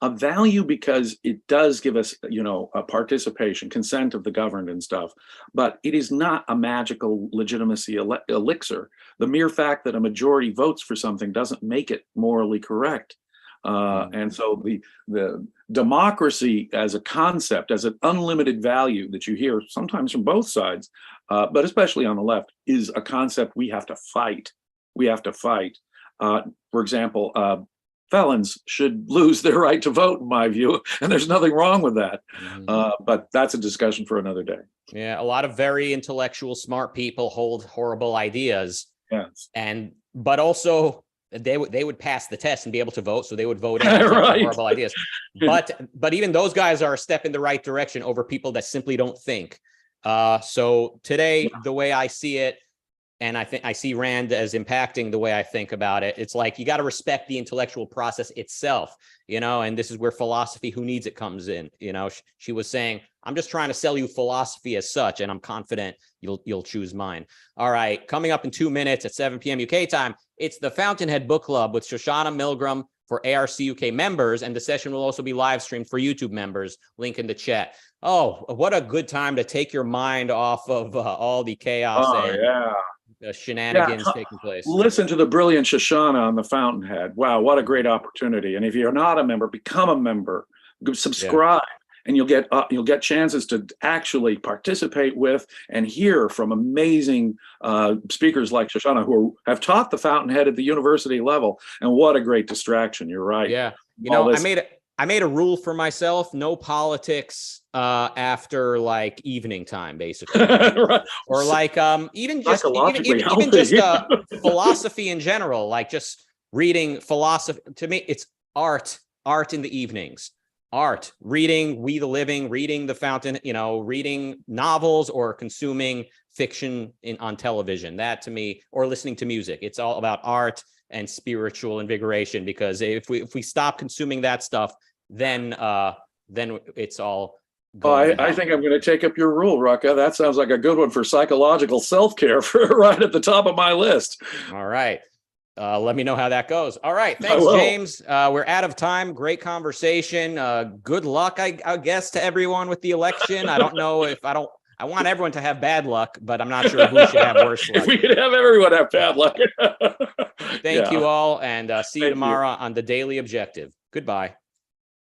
a value because it does give us, a participation, consent of the governed and stuff, but it is not a magical legitimacy elixir. The mere fact that a majority votes for something doesn't make it morally correct. And so the democracy as a concept, as an unlimited value that you hear sometimes from both sides, but especially on the left, is a concept we have to fight. We have to fight. For example, felons should lose their right to vote, in my view, and there's nothing wrong with that. But that's a discussion for another day. Yeah, a lot of very intellectual, smart people hold horrible ideas. Yes. But also they would pass the test and be able to vote, so they would vote in horrible ideas. But even those guys are a step in the right direction over people that simply don't think. So today, the way I see it, and I think I see Rand as impacting the way I think about it. It's like you got to respect the intellectual process itself, and this is where philosophy, who needs it, comes in. She was saying, I'm just trying to sell you philosophy as such, and I'm confident you'll choose mine. All right, coming up in 2 minutes at 7 p.m. UK time, it's the Fountainhead Book Club with Shoshana Milgram for ARCUK members, and the session will also be live streamed for YouTube members. Link in the chat. Oh, what a good time to take your mind off of all the chaos shenanigans taking place. Listen to the brilliant Shoshana on the Fountainhead. Wow, what a great opportunity! And if you're not a member, become a member. Subscribe, and you'll get chances to actually participate with and hear from amazing speakers like Shoshana, who have taught the Fountainhead at the university level. And what a great distraction! You're right. Yeah, I made a rule for myself: no politics after like evening time, basically, Right. or like even just Psychologically even just healthy. philosophy in general, like just reading philosophy. To me, it's art in the evenings. Art, reading We the Living, reading The Fountain, reading novels or consuming fiction on television. That to me, or listening to music. It's all about art and spiritual invigoration, because if we stop consuming that stuff, then it's all going to I hell. think I'm going to take up your rule, Rucka. That sounds like a good one for psychological self-care, for right at the top of my list. All right. Let me know how that goes. All right. Thanks, James. We're out of time. Great conversation. Good luck, I guess, to everyone with the election. I don't know if I want everyone to have bad luck, but I'm not sure who should have worse luck. If we could have everyone have bad luck. Thank you all, and see you tomorrow on the Daily Objective. Goodbye.